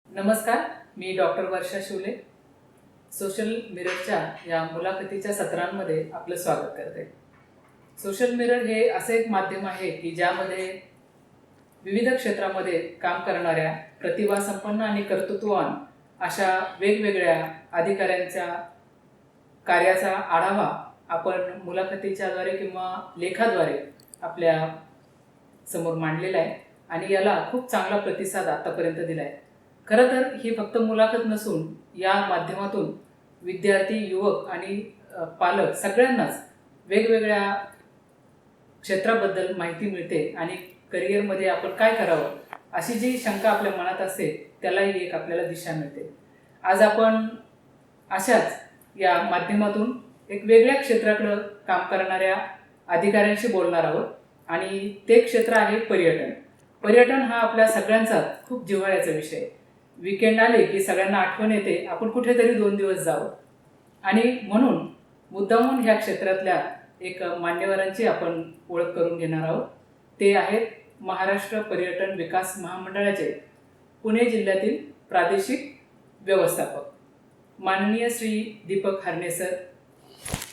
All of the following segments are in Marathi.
नमस्कार, मी डॉक्टर वर्षा शिवले. सोशल मिररच्या या मुलाखतीच्या सत्रांमध्ये आपलं स्वागत करते. सोशल मिरर हे असे एक माध्यम आहे की ज्यामध्ये विविध क्षेत्रामध्ये काम करणाऱ्या प्रतिभासंपन्न आणि कर्तृत्ववान अशा वेगवेगळ्या अधिकाऱ्यांच्या कार्याचा आढावा आपण मुलाखतीच्याद्वारे किंवा लेखाद्वारे आपल्या समोर मांडलेला आहे आणि याला खूप चांगला प्रतिसाद आतापर्यंत दिला आहे. खरं तर ही फक्त मुलाखत नसून या माध्यमातून विद्यार्थी, युवक आणि पालक सगळ्यांनाच वेगवेगळ्या क्षेत्राबद्दल माहिती मिळते आणि करिअरमध्ये आपण काय करावं अशी जी शंका आपल्या मनात असते त्यालाही एक आपल्याला दिशा मिळते. आज आपण अशाच या माध्यमातून एक वेगळ्या क्षेत्राकडं काम करणाऱ्या अधिकाऱ्यांशी बोलणार आहोत आणि ते क्षेत्र आहे पर्यटन. पर्यटन हा आपल्या सगळ्यांचा खूप जिव्हाळ्याचा विषय आहे. वीकेंड आले की सगळ्यांना आठवण येते आपण कुठेतरी 2 दिवस जावं आणि म्हणून मुद्दामून ह्या क्षेत्रातल्या एक मान्यवरांची आपण ओळख करून घेणार आहोत. ते आहेत महाराष्ट्र पर्यटन विकास महामंडळाचे पुणे जिल्ह्यातील प्रादेशिक व्यवस्थापक माननीय श्री दीपक हरणे सर.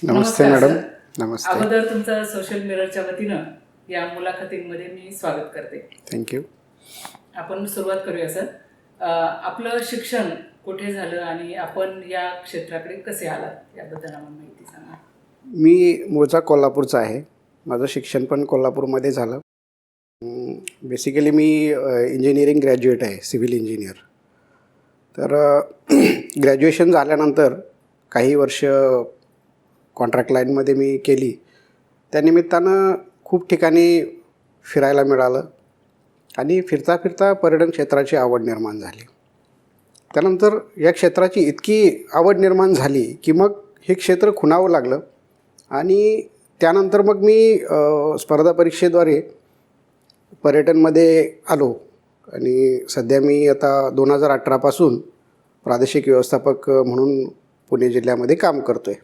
नमस्ते मॅडम. नमस्ते. अगोदर तुमचं सोशल मिररच्या वतीनं या मुलाखतीमध्ये मी स्वागत करते. थँक्यू. आपण सुरुवात करूया सर. आपलं शिक्षण कुठे झालं आणि आपण या क्षेत्राकडे कसे आलात याबद्दल आम्हाला माहिती सांगा. मी मूळचा कोल्हापूरचा आहे. माझं शिक्षण पण कोल्हापूरमध्ये झालं. बेसिकली मी इंजिनिअरिंग ग्रॅज्युएट आहे, सिव्हिल इंजिनियर. तर ग्रॅज्युएशन झाल्यानंतर काही वर्ष कॉन्ट्रॅक्ट लाईनमध्ये मी केली. त्यानिमित्तानं खूप ठिकाणी फिरायला मिळालं आणि फिरता फिरता पर्यटन क्षेत्राची आवड निर्माण झाली. त्यानंतर या क्षेत्राची इतकी आवड निर्माण झाली की मग हे क्षेत्र खुणावं लागलं आणि त्यानंतर मग मी स्पर्धा परीक्षेद्वारे पर्यटनमध्ये आलो आणि सध्या मी आता 2018 पासून प्रादेशिक व्यवस्थापक म्हणून पुणे जिल्ह्यामध्ये काम करतो आहे.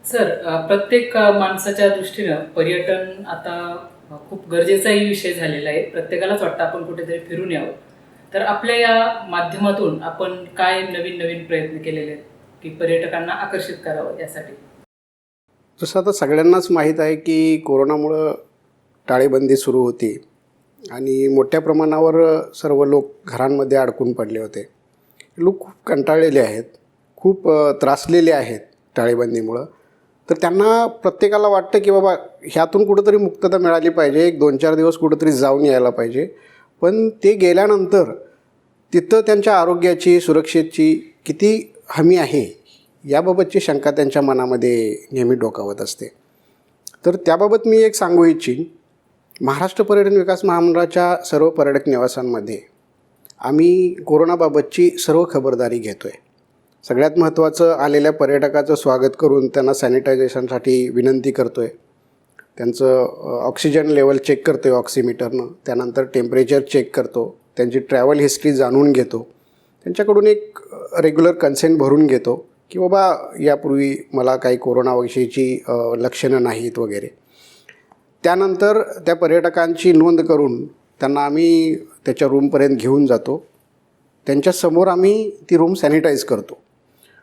सर, प्रत्येक माणसाच्या दृष्टीनं पर्यटन आता खूप गरजेचाही विषय झालेला आहे. प्रत्येकालाच वाटतं आपण कुठेतरी फिरून यावं. तर आपल्या या माध्यमातून आपण काय नवीन नवीन प्रयत्न केलेले आहेत की पर्यटकांना आकर्षित करावं यासाठी? जसं आता सगळ्यांनाच माहीत आहे की कोरोनामुळं टाळेबंदी सुरू होती आणि मोठ्या प्रमाणावर सर्व लोक घरांमध्ये अडकून पडले होते. लोक खूप कंटाळलेले आहेत, खूप त्रासलेले आहेत टाळेबंदीमुळं. तर त्यांना प्रत्येकाला वाटतं की बाबा ह्यातून कुठंतरी मुक्तता मिळाली पाहिजे, एक 2-4 दिवस कुठंतरी जाऊन यायला पाहिजे. पण ते गेल्यानंतर तिथं त्यांच्या आरोग्याची, सुरक्षेची किती हमी आहे याबाबतची शंका त्यांच्या मनामध्ये नेहमी डोकावत असते. तर त्याबाबत मी एक सांगू इच्छिन. महाराष्ट्र पर्यटन विकास महामंडळाच्या सर्व पर्यटक निवासांमध्ये आम्ही कोरोनाबाबतची सर्व खबरदारी घेतो आहे. सगळ्यात महत्त्वाचं, आलेल्या पर्यटकाचं स्वागत करून त्यांना सॅनिटायझेशनसाठी विनंती करतो आहे. त्यांचं ऑक्सिजन लेवल चेक करतो आहे ऑक्सिमीटरनं. त्यानंतर टेम्परेचर चेक करतो. त्यांची ट्रॅव्हल हिस्ट्री जाणून घेतो. त्यांच्याकडून एक रेग्युलर कन्सेंट भरून घेतो की बाबा यापूर्वी मला काही कोरोनाविषयीची लक्षणं नाहीत वगैरे. त्यानंतर त्या पर्यटकांची नोंद करून त्यांना आम्ही त्याच्या रूमपर्यंत घेऊन जातो. त्यांच्यासमोर आम्ही ती रूम सॅनिटाईज करतो.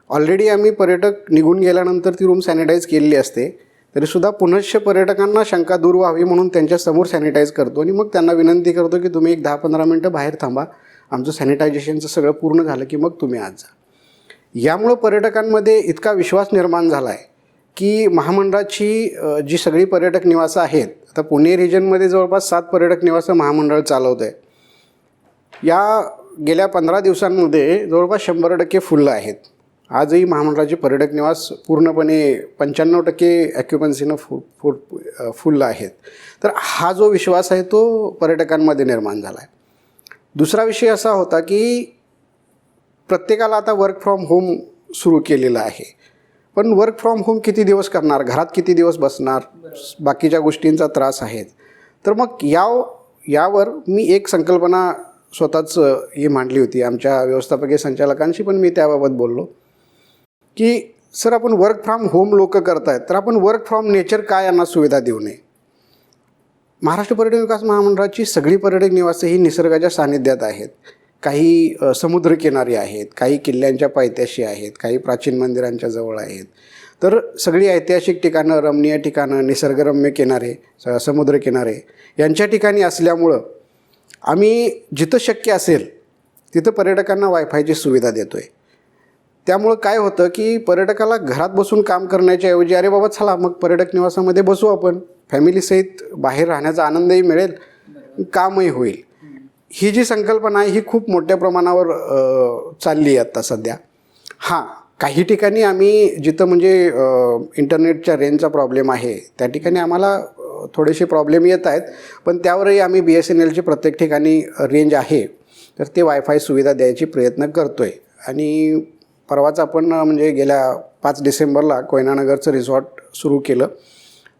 ऑलरेडी आम्ही पर्यटक निघून गेल्यानंतर ती रूम सॅनिटाईज केलेली असते, तरीसुद्धा पुनश्च पर्यटकांना शंका दूर व्हावी म्हणून त्यांच्यासमोर सॅनिटाईज करतो आणि मग त्यांना विनंती करतो की तुम्ही एक 10-15 मिनटं बाहेर थांबा, आमचं सॅनिटायझेशनचं सगळं पूर्ण झालं की मग तुम्ही आत जा. यामुळं पर्यटकांमध्ये इतका विश्वास निर्माण झाला आहे की महामंडळाची जी सगळी पर्यटक निवासं आहेत, आता पुणे रिजनमध्ये जवळपास 7 पर्यटक निवासं महामंडळ चालवतं आहे. या गेल्या 15 दिवसांमध्ये जवळपास 100% फुल्ल आहेत. आजही महामंडळाचे पर्यटक निवास पूर्णपणे 95% ॲक्युपन्सीनं फुल्ल आहेत. तर हा जो विश्वास आहे तो पर्यटकांमध्ये निर्माण झाला आहे. दुसरा विषय असा होता की प्रत्येकाला आता वर्क फ्रॉम होम सुरू केलेलं आहे. पण वर्क फ्रॉम होम किती दिवस करणार, घरात किती दिवस बसणार, बाकीच्या गोष्टींचा त्रास आहेत. तर मग यावर मी एक संकल्पना स्वतःच ही मांडली होती. आमच्या व्यवस्थापकीय संचालकांशी पण मी त्याबाबत बोललो की सर आपण वर्क फ्रॉम होम लोक करतायत, तर आपण वर्क फ्रॉम नेचर काय यांना सुविधा देऊ नये. महाराष्ट्र पर्यटन विकास महामंडळाची सगळी पर्यटक निवासं ही निसर्गाच्या सानिध्यात आहेत. काही समुद्रकिनारी आहेत, काही किल्ल्यांच्या पायथ्याशी आहेत, काही प्राचीन मंदिरांच्या जवळ आहेत. तर सगळी ऐतिहासिक ठिकाणं, रमणीय ठिकाणं, निसर्गरम्य किनारे, समुद्रकिनारे यांच्या ठिकाणी असल्यामुळं आम्ही जिथं शक्य असेल तिथं पर्यटकांना वायफायची सुविधा देतो आहे. त्यामुळं काय होतं की पर्यटकाला घरात बसून काम करण्याच्या ऐवजी अरे बाबा चला मग पर्यटक निवासामध्ये बसू, आपण फॅमिलीसहित बाहेर राहण्याचा आनंदही मिळेल, कामही होईल. ही जी संकल्पना आहे ही खूप मोठ्या प्रमाणावर चालली आहे आत्ता सध्या. हां, काही ठिकाणी आम्ही जिथं म्हणजे इंटरनेटच्या रेंजचा प्रॉब्लेम आहे त्या ठिकाणी आम्हाला थोडेसे प्रॉब्लेम येत आहेत, पण त्यावरही आम्ही BSNLची प्रत्येक ठिकाणी रेंज आहे तर ते वायफाय सुविधा द्यायची प्रयत्न करतो आहे. आणि परवाच आपण म्हणजे गेल्या 5 डिसेंबरला कोयनानगरचं रिसॉर्ट सुरू केलं.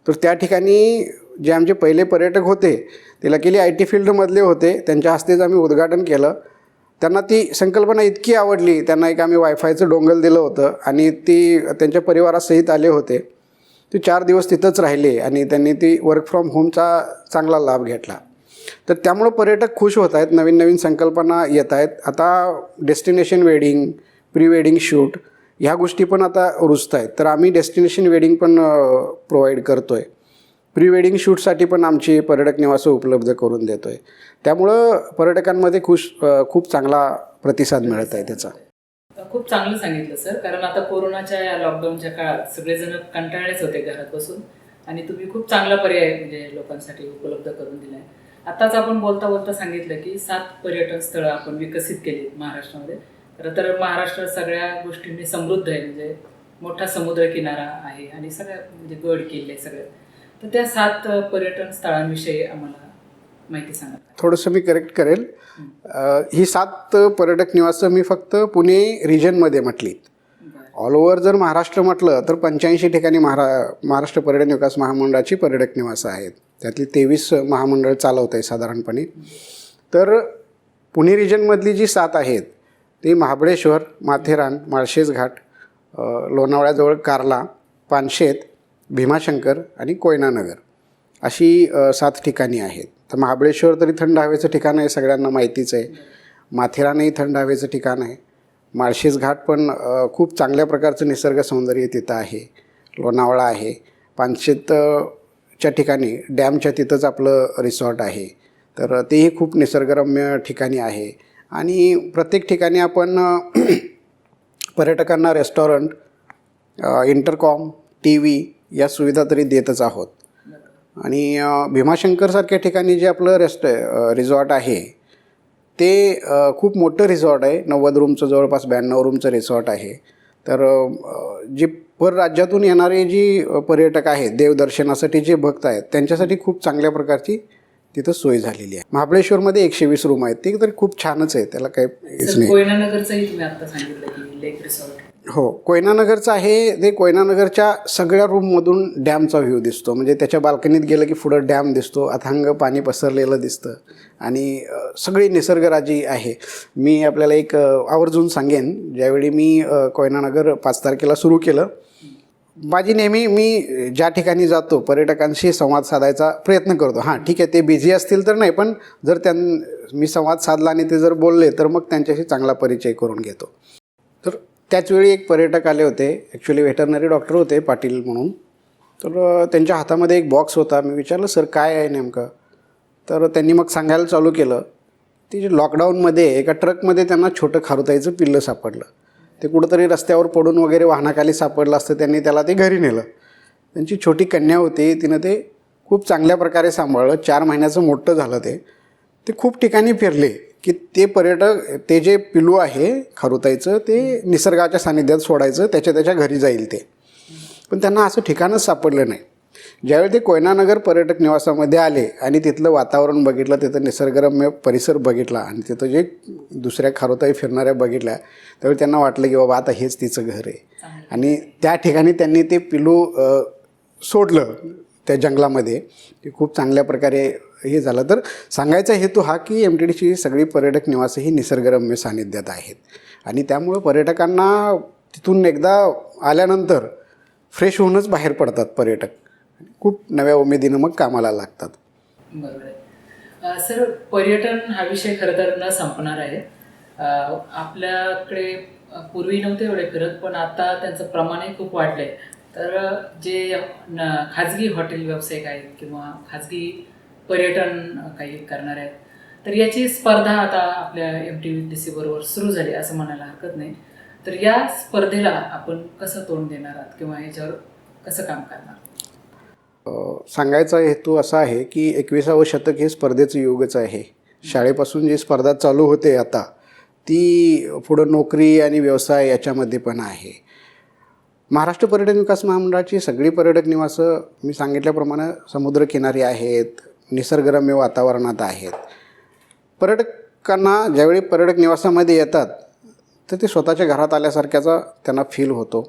तर त्या ठिकाणी जे आमचे पहिले पर्यटक होते ते लकीली IT फील्डमधले होते, त्यांच्या हस्तेच आम्ही उद्घाटन केलं. त्यांना ती संकल्पना इतकी आवडली, त्यांना एक आम्ही वायफायचं डोंगल दिलं होतं आणि ती त्यांच्या परिवारासहित आले होते. ते 4 दिवस तिथंच राहिले आणि त्यांनी ती वर्क फ्रॉम होमचा चांगला लाभ घेतला. तर त्यामुळं पर्यटक खुश होत आहेत, नवीन नवीन संकल्पना येत आहेत. आता destination wedding, pre wedding shoot ह्या गोष्टी पण आता रुजत आहेत. तर आम्ही डेस्टिनेशन वेडिंग पण प्रोव्हाइड करतो आहे. प्री वेडिंग शूटसाठी पण आमची पर्यटक निवासं उपलब्ध करून देतो आहे. त्यामुळं पर्यटकांमध्ये खूप चांगला प्रतिसाद मिळत आहे त्याचा. खूप चांगलं सांगितलं सर, कारण आता कोरोनाच्या या लॉकडाऊनच्या काळात सगळेजण कंटाळलेच होते घरात बसून, आणि तुम्ही खूप चांगला पर्याय म्हणजे लोकांसाठी उपलब्ध करून दिला आहे. आताच आपण बोलता बोलता सांगितलं की 7 पर्यटन स्थळं आपण विकसित केली महाराष्ट्रामध्ये. खरं तर महाराष्ट्र सगळ्या गोष्टींनी समृद्ध आहे, म्हणजे मोठा समुद्रकिनारा आहे आणि सगळ्या म्हणजे गड किल्ले सगळे. तर त्या 7 पर्यटन स्थळांविषयी आम्हाला माहिती सांगा. थोडंसं मी करेक्ट करेल. ही 7 पर्यटक निवासं मी फक्त पुणे रिजनमध्ये म्हटली. ऑल ओव्हर जर महाराष्ट्र म्हटलं तर 85 ठिकाणी महाराष्ट्र पर्यटन विकास महामंडळाची पर्यटक निवासं आहेत. त्यातली 23 महामंडळ चालवत आहे साधारणपणे. तर पुणे रिजनमधली जी 7 आहेत ती महाबळेश्वर, माथेरान, माळशेज घाट, लोणावळ्याजवळ कार्ला, पानशेत, भीमाशंकर आणि कोयनानगर अशी 7 ठिकाणी आहेत. तर महाबळेश्वर तरी थंड हवेचं ठिकाण आहे, सगळ्यांना माहितीच आहे. माथेरानही थंड हवेचं ठिकाण आहे. माळशेज घाट पण खूप चांगल्या प्रकारचं निसर्ग सौंदर्य तिथं आहे. लोणावळा आहे. पानशेतच्या ठिकाणी डॅमच्या तिथंच आपलं रिसॉर्ट आहे. तर तेही खूप निसर्गरम्य ठिकाणी आहे. आणि प्रत्येक ठिकाणी आपण पर्यटकांना रेस्टॉरंट, इंटरकॉम, TV या सुविधा तरी देतच आहोत. आणि भीमाशंकरसारख्या ठिकाणी जे आपलं रिसॉर्ट आहे ते खूप मोठं रिसॉर्ट आहे. 90 रूमचं जवळपास 92 रूमचं रिसॉर्ट आहे. तर जे परराज्यातून येणारे जी पर्यटक आहेत, देवदर्शनासाठी जे भक्त आहेत, त्यांच्यासाठी खूप चांगल्या प्रकारची तिथं सोय झालेली आहे. महाबळेश्वरमध्ये 120 रूम आहेत, ते तर खूप छानच आहे, त्याला काही नाही. कोयनानगरचंही तुम्ही आता सांगितलं की लेक रिसॉर्ट. हो, कोयनानगरचं आहे. ते कोयनानगरच्या सगळ्या रूममधून डॅमचा व्ह्यू दिसतो. म्हणजे त्याच्या बाल्कनीत गेलं की पुढं डॅम दिसतो, अथांग पाणी पसरलेलं दिसतं आणि सगळी निसर्गराजी आहे. मी आपल्याला एक आवर्जून सांगेन, ज्यावेळी मी कोयनानगर 5 तारखेला सुरू केलं, माझी नेहमी मी ज्या ठिकाणी जातो पर्यटकांशी संवाद साधायचा प्रयत्न करतो. हां ठीक आहे, ते बिझी असतील तर नाही, पण जर मी संवाद साधला आणि ते जर बोलले तर मग त्यांच्याशी चांगला परिचय करून घेतो. तर त्याचवेळी एक पर्यटक आले होते, ॲक्च्युली व्हेटरनरी डॉक्टर होते, पाटील म्हणून. तर त्यांच्या हातामध्ये एक बॉक्स होता. मी विचारलं सर काय आहे नेमकं? तर त्यांनी मग सांगायला चालू केलं. ती जे लॉकडाऊनमध्ये एका ट्रकमध्ये त्यांना छोटं खारुताईचं पिल्लं सापडलं. ते कुठंतरी रस्त्यावर पडून वगैरे वाहनाखाली सापडलं असतं, त्यांनी त्याला ते घरी नेलं. त्यांची छोटी कन्या होती, तिनं ते खूप चांगल्या प्रकारे सांभाळलं. 4 महिन्याचं मोठं झालं. ते खूप ठिकाणी फिरले की ते पर्यटक, ते जे पिलू आहे खारुताईचं, ते निसर्गाच्या सानिध्यात सोडायचं, त्याच्या घरी जाईल ते. पण त्यांना असं ठिकाणच सापडलं नाही. ज्यावेळी ते कोयनानगर पर्यटक निवासामध्ये आले आणि तिथलं वातावरण बघितलं, तिथं निसर्गरम्य परिसर बघितला आणि तिथं जे दुसऱ्या खारुताई फिरणाऱ्या बघितल्या, त्यावेळी त्यांना वाटलं की बाबा आता हेच तिचं घर आहे. आणि त्या ठिकाणी त्यांनी ते पिलू सोडलं त्या जंगलामध्ये. ते खूप चांगल्या प्रकारे हे झालं. तर सांगायचा हेतू हा की MTDCची सगळी पर्यटक निवासं ही निसर्गरम्य सानिध्यात आहेत आणि त्यामुळं पर्यटकांना तिथून एकदा आल्यानंतर फ्रेश होऊनच बाहेर पडतात पर्यटक. खूप नव्या उमेदीनं मग कामाला लागतात. बरोबर आहे. सर, पर्यटन हा विषय खरं तर न संपणार आहे. आपल्याकडे पूर्वी नव्हते एवढे फिरत, पण आता त्यांचं प्रमाणही खूप वाढलं आहे. तर जे खाजगी हॉटेल व्यावसायिक आहेत किंवा खाजगी पर्यटन काही करणारे आहेत, तर याची स्पर्धा आता आपल्या MTDC बरोबर सुरू झाली असं म्हणायला हरकत नाही. तर या स्पर्धेला आपण कसं तोंड देणार आहात किंवा याच्यावर कसं काम करणार? सांगायचा हेतू असा आहे की 21वं शतक हे स्पर्धेचं युगच आहे. शाळेपासून जी स्पर्धा चालू होते आता, ती पुढं नोकरी आणि व्यवसाय याच्यामध्ये पण आहे. महाराष्ट्र पर्यटन विकास महामंडळाची सगळी पर्यटक निवासं मी सांगितल्याप्रमाणे समुद्रकिनारी आहेत, निसर्गरम्य वातावरणात आहेत. पर्यटकांना ज्यावेळी पर्यटक निवासामध्ये येतात तर ते स्वतःच्या घरात आल्यासारख्याचा त्यांना फील होतो.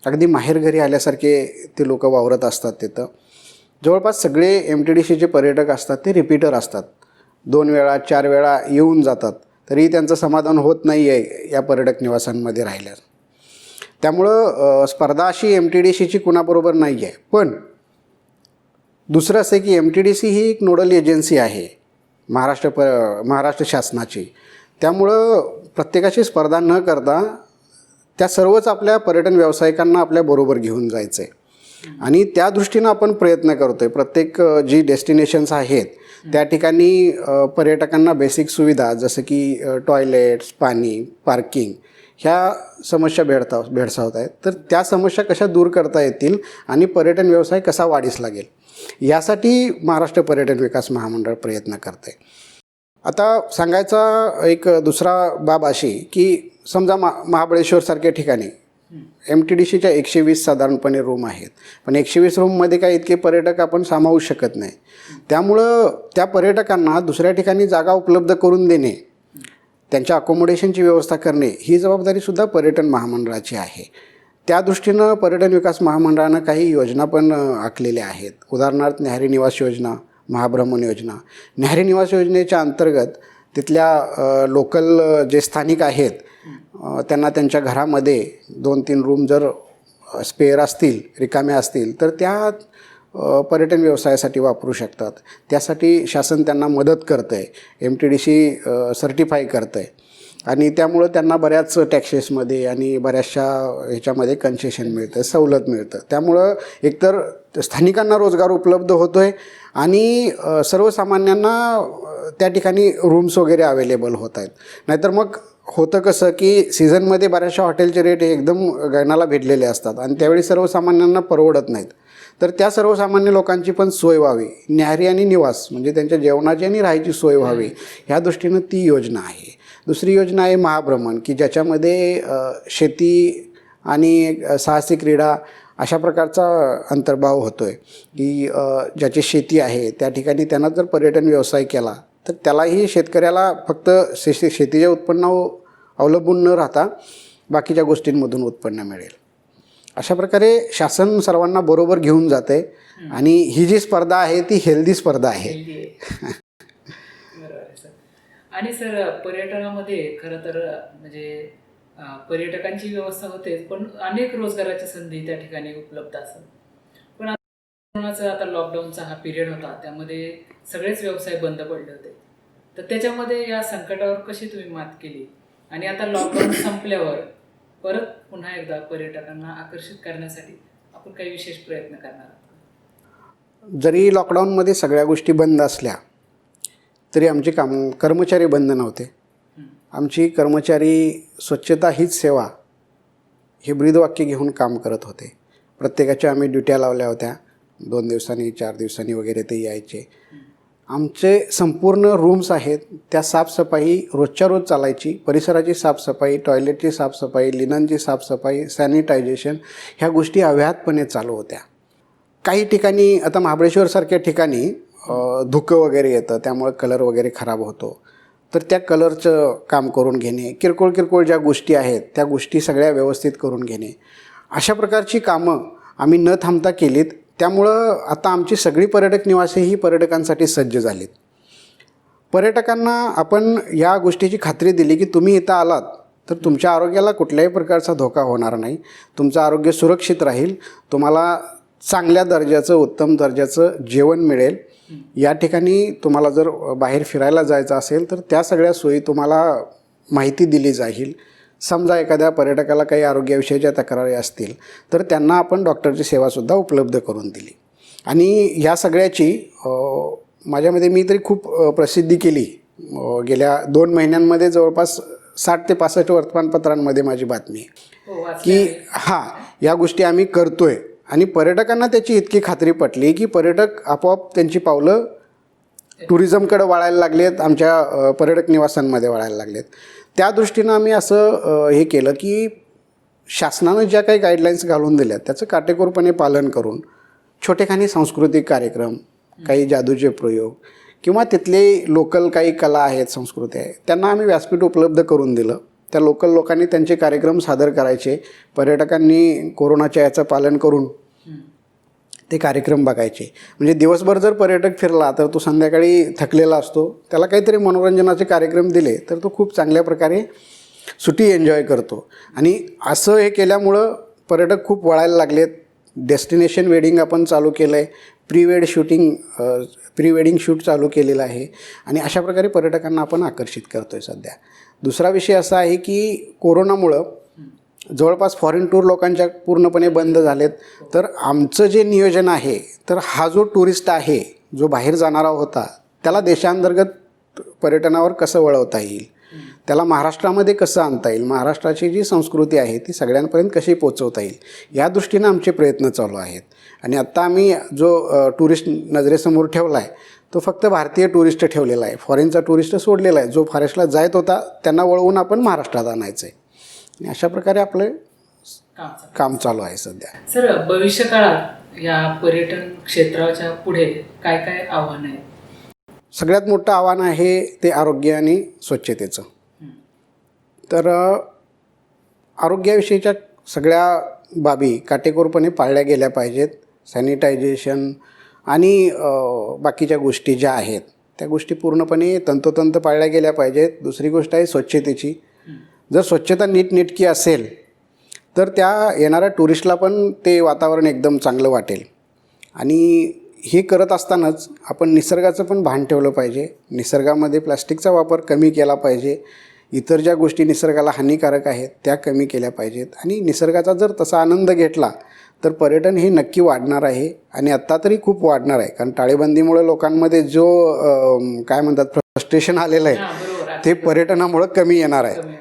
अगदी माहेरघरी आल्यासारखे ते लोक वावरत असतात तिथं. जवळपास सगळे MTDCचे पर्यटक असतात ते रिपीटर असतात. 2 वेळा 4 वेळा येऊन जातात, तरी त्यांचं समाधान होत नाही आहे या पर्यटक निवासांमध्ये राहिल्यास. त्यामुळं स्पर्धा अशी MTDCची कुणाबरोबर नाही आहे. पण दुसरं असं आहे की MTDC ही एक नोडल एजन्सी आहे महाराष्ट्र शासनाची. त्यामुळं प्रत्येकाची स्पर्धा न करता त्या सर्वच आपल्या पर्यटन व्यावसायिकांना आपल्याबरोबर घेऊन जायचं आहे. आणि त्या दृष्टीनं आपण प्रयत्न करतो आहे. प्रत्येक जी डेस्टिनेशन्स आहेत त्या ठिकाणी पर्यटकांना बेसिक सुविधा जसं की टॉयलेट्स, पाणी, पार्किंग ह्या समस्या भेडसावत आहेत. तर त्या समस्या कशा दूर करता येतील आणि पर्यटन व्यवसाय कसा वाढीस लागेल यासाठी महाराष्ट्र पर्यटन विकास महामंडळ प्रयत्न करते. आता सांगायचा एक दुसरा बाब अशी की समजा महाबळेश्वरसारख्या ठिकाणी MTDCच्या 120 साधारणपणे रूम आहेत, पण 120 रूममध्ये काही इतके पर्यटक आपण सामावू शकत नाही. त्यामुळं त्या पर्यटकांना दुसऱ्या ठिकाणी जागा उपलब्ध करून देणे, त्यांच्या अकोमोडेशनची व्यवस्था करणे ही जबाबदारीसुद्धा पर्यटन महामंडळाची आहे. त्या दृष्टीनं पर्यटन विकास महामंडळानं काही योजना पण आखलेल्या आहेत. उदाहरणार्थ न्याहारी निवास योजना, महाभ्रमण योजना. न्याहारी निवास योजनेच्या अंतर्गत तिथल्या लोकल जे स्थानिक आहेत त्यांना त्यांच्या घरामध्ये 2-3 रूम जर स्पेअर असतील, रिकाम्या असतील, तर त्या पर्यटन व्यवसायासाठी वापरू शकतात. त्यासाठी शासन त्यांना मदत करतं आहे, MTDC सर्टिफाय करतं आहे. आणि त्यामुळं त्यांना बऱ्याच टॅक्सेसमध्ये आणि बऱ्याचशा ह्याच्यामध्ये कन्सेशन मिळतं, सवलत मिळतं. त्यामुळं एकतर स्थानिकांना रोजगार उपलब्ध होतो आहे आणि सर्वसामान्यांना त्या ठिकाणी रूम्स वगैरे अवेलेबल होत आहेत. नाहीतर मग होतं कसं की सीझनमध्ये बऱ्याचशा हॉटेलचे रेट एकदम गगनाला भिडलेले असतात आणि त्यावेळी सर्वसामान्यांना परवडत नाहीत. तर त्या सर्वसामान्य लोकांची पण सोय व्हावी, न्याहारी आणि निवास म्हणजे त्यांच्या जेवणाची आणि राहायची सोय व्हावी, ह्या दृष्टीनं ती योजना आहे. दुसरी योजना आहे महाभ्रमण, की ज्याच्यामध्ये शेती आणि साहसी क्रीडा अशा प्रकारचा अंतर्भाव होतो आहे. की ज्याची शेती आहे त्या ठिकाणी त्यांना जर पर्यटन व्यवसाय केला तर त्यालाही शेतकऱ्याला फक्त शेतीच्या उत्पन्नावर अवलंबून न राहता बाकीच्या गोष्टींमधून उत्पन्न मिळेल. अशा प्रकारे शासन सर्वांना बरोबर घेऊन जाते आणि ही जी स्पर्धा आहे ती हेल्दी स्पर्धा आहे. बरोबर आहे सर. आणि सर, पर्यटनामध्ये खरं तर म्हणजे पर्यटकांची व्यवस्था होते, पण अनेक रोजगाराच्या संधी त्या ठिकाणी उपलब्ध असतात. पण आता लॉकडाऊनचा हा पिरियड होता, त्यामध्ये सगळेच व्यवसाय बंद पडले होते. तर त्याच्यामध्ये या संकटावर कशी तुम्ही मात केली आणि आता लॉकडाऊन संपल्यावर परत पुन्हा एकदा पर्यटकांना आकर्षित करण्यासाठी आपण काही विशेष प्रयत्न करणार आहात? जरी लॉकडाऊनमध्ये सगळ्या गोष्टी बंद असल्या तरी आमचे कर्मचारी बंद नव्हते. आमची कर्मचारी स्वच्छता हीच सेवा हे ब्रीदवाक्य घेऊन काम करत होते. प्रत्येकाच्या आम्ही ड्युट्या लावल्या होत्या. 2 दिवसांनी 4 दिवसांनी वगैरे ते यायचे. आमचे संपूर्ण रूम्स आहेत त्या साफसफाई रोजच्या रोज चालायची. परिसराची साफसफाई, टॉयलेटची साफसफाई, लिननची साफसफाई, सॅनिटायझेशन ह्या गोष्टी अव्याहतपणे चालू होत्या. काही ठिकाणी आता महाबळेश्वरसारख्या ठिकाणी धुकं वगैरे येतं, त्यामुळे कलर वगैरे खराब होतो. तर त्या कलरचं काम करून घेणे, किरकोळ ज्या गोष्टी आहेत त्या गोष्टी सगळ्या व्यवस्थित करून घेणे, अशा प्रकारची कामं आम्ही न थांबता केलीत. त्यामुळं आता आमची सगळी पर्यटक निवासे ही पर्यटकांसाठी सज्ज झालीत. पर्यटकांना आपण या गोष्टीची खात्री दिली की तुम्ही इथं आलात तर तुमच्या आरोग्याला कुठल्याही प्रकारचा धोका होणार नाही. तुमचं आरोग्य सुरक्षित राहील. तुम्हाला चांगल्या दर्जाचं उत्तम दर्जाचं जेवण मिळेल. या ठिकाणी तुम्हाला जर बाहेर फिरायला जायचं असेल तर त्या सगळ्या सोयी तुम्हाला माहिती दिली जाईल. समजा एखाद्या पर्यटकाला काही आरोग्याविषयीच्या तक्रारी असतील तर त्यांना आपण डॉक्टरची सेवासुद्धा उपलब्ध करून दिली. आणि ह्या सगळ्याची माझ्यामध्ये मी तरी खूप प्रसिद्धी केली. गेल्या 2 महिन्यांमध्ये जवळपास 60 ते 65 वर्तमानपत्रांमध्ये माझी बातमी आहे की या गोष्टी आम्ही करतोय. आणि पर्यटकांना त्याची इतकी खात्री पटली की पर्यटक आपोआप त्यांची पावलं टुरिझमकडे वळायला लागलेत, आमच्या पर्यटक निवासांमध्ये वळायला लागलेत. त्या दृष्टीनं आम्ही असं हे केलं की शासनानं ज्या काही गाईडलाईन्स घालून दिल्या त्याचं काटेकोरपणे पालन करून छोटेखानी सांस्कृतिक कार्यक्रम, काही जादूचे प्रयोग किंवा तिथले लोकल काही कला आहेत, संस्कृती आहे, त्यांना आम्ही व्यासपीठ उपलब्ध करून दिलं. त्या लोकल लोकांनी त्यांचे कार्यक्रम सादर करायचे. पर्यटकांनी कोरोनाच्या याचं पालन करून ते कार्यक्रम बघायचे. म्हणजे दिवसभर जर पर्यटक फिरला तर तो संध्याकाळी थकलेला असतो, त्याला काहीतरी मनोरंजनाचे कार्यक्रम दिले तर तो खूप चांगल्या प्रकारे सुट्टी एन्जॉय करतो. आणि असं हे केल्यामुळं पर्यटक खूप वळायला लागलेत. डेस्टिनेशन वेडिंग आपण चालू केलं आहे. प्री वेडिंग शूट चालू केलेलं आहे. आणि अशा प्रकारे पर्यटकांना आपण आकर्षित करतो आहे सध्या. दुसरा विषय असा आहे की कोरोनामुळं जवळपास फॉरेन टूर लोकांच्या पूर्णपणे बंद झालेत. तर आमचं जे नियोजन आहे तर हा जो टुरिस्ट आहे, जो बाहेर जाणारा होता, त्याला देशांतर्गत पर्यटनावर कसं वळवता येईल, त्याला महाराष्ट्रामध्ये कसं आणता येईल, महाराष्ट्राची जी संस्कृती आहे ती सगळ्यांपर्यंत कशी पोचवता येईल, या दृष्टीनं आमचे प्रयत्न चालू आहेत. आणि आत्ता आम्ही जो टुरिस्ट नजरेसमोर ठेवला आहे तो फक्त भारतीय टुरिस्ट ठेवलेला आहे. फॉरेनचा टुरिस्ट सोडलेला आहे. जो फॉरेस्टला जात होता त्यांना वळवून आपण महाराष्ट्रात आणायचं आहे. आणि अशा प्रकारे आपलं काम चालू आहे सध्या. सर, भविष्य काळात या पर्यटन क्षेत्राच्या पुढे काय काय आव्हान आहे? सगळ्यात मोठं आव्हान आहे ते आरोग्य आणि स्वच्छतेचं. तर आरोग्याविषयीच्या सगळ्या बाबी काटेकोरपणे पाळल्या गेल्या पाहिजेत. सॅनिटायझेशन आणि बाकीच्या गोष्टी ज्या आहेत त्या गोष्टी पूर्णपणे तंतोतंत पाळल्या गेल्या पाहिजेत. दुसरी गोष्ट आहे स्वच्छतेची. जर स्वच्छता नीटनेटकी असेल तर त्या येणाऱ्या टुरिस्टला पण ते वातावरण एकदम चांगलं वाटेल. आणि हे करत असतानाच आपण निसर्गाचं पण भान ठेवलं पाहिजे. निसर्गामध्ये प्लास्टिकचा वापर कमी केला पाहिजे. इतर ज्या गोष्टी निसर्गाला हानिकारक आहेत त्या कमी केल्या पाहिजेत. आणि निसर्गाचा जर तसा आनंद घेतला तर पर्यटन हे नक्की वाढणार आहे. आणि आत्ता तरी खूप वाढणार आहे. कारण टाळेबंदीमुळे लोकांमध्ये जो काय म्हणतात फ्रस्ट्रेशन आलेलं आहे ते पर्यटनामुळं कमी येणार आहे.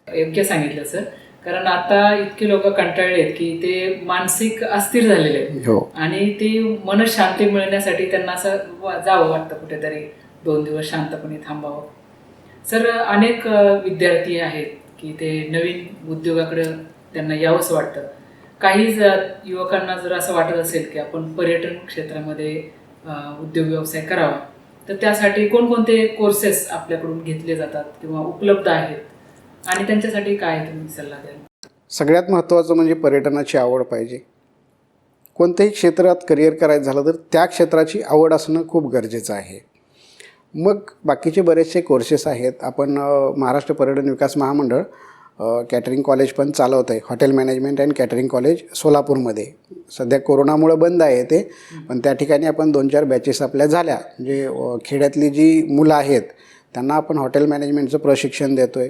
योग्य सांगितलं सर. कारण आता इतके लोक कंटाळलेत की ते मानसिक अस्थिर झालेले आहेत. आणि ते मनशांती मिळण्यासाठी त्यांना असं जावं वाटतं कुठेतरी, 2 दिवस शांतपणे थांबावं. सर, अनेक विद्यार्थी आहेत की ते नवीन उद्योगाकडे त्यांना यावंसं वाटतं. काही युवकांना जर असं वाटत असेल की आपण पर्यटन क्षेत्रामध्ये उद्योग व्यवसाय करावा तर त्यासाठी कोणकोणते कोर्सेस आपल्याकडून घेतले जातात किंवा उपलब्ध आहेत आणि त्यांच्यासाठी काय तुम्ही सल्ला द्याल? सगळ्यात महत्त्वाचं म्हणजे पर्यटनाची आवड पाहिजे. कोणत्याही क्षेत्रात करिअर करायचं झालं तर त्या क्षेत्राची आवड असणं खूप गरजेचं आहे. मग बाकीचे बरेचसे कोर्सेस आहेत. आपण महाराष्ट्र पर्यटन विकास महामंडळ कॅटरिंग कॉलेज पण चालवत आहे. Hotel management and catering college सोलापूरमध्ये. सध्या कोरोनामुळं बंद आहे ते, पण त्या ठिकाणी आपण 2-4 बॅचेस आपल्या झाल्या. म्हणजे खेड्यातली जी मुलं आहेत त्यांना आपण हॉटेल मॅनेजमेंटचं प्रशिक्षण देतो आहे.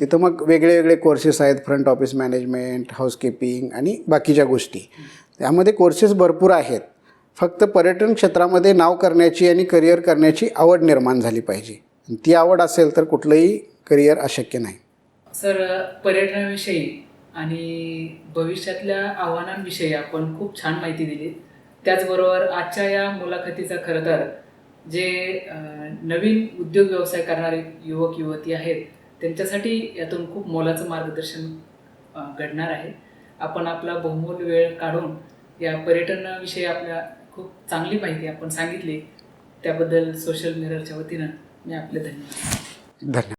तिथं मग वेगळे वेगळे कोर्सेस आहेत. फ्रंट ऑफिस मॅनेजमेंट, हाऊसकीपिंग आणि बाकीच्या गोष्टी. त्यामध्ये कोर्सेस भरपूर आहेत. फक्त पर्यटन क्षेत्रामध्ये नाव करण्याची आणि करिअर करण्याची आवड निर्माण झाली पाहिजे. ती आवड असेल तर कुठलंही करिअर अशक्य नाही. सर, पर्यटनाविषयी आणि भविष्यातल्या आव्हानांविषयी आपण खूप छान माहिती दिली. त्याचबरोबर आजच्या या मुलाखतीचा खरं तर जे नवीन उद्योग व्यवसाय करणारे युवक युवती आहेत त्यांच्यासाठी यातून खूप मोलाचं मार्गदर्शन घडणार आहे. आपण आपला बहुमूल्य वेळ काढून या पर्यटनाविषयी आपल्या खूप चांगली माहिती आपण सांगितली. त्याबद्दल सोशल मिररच्या वतीनं मी आपले धन्यवाद.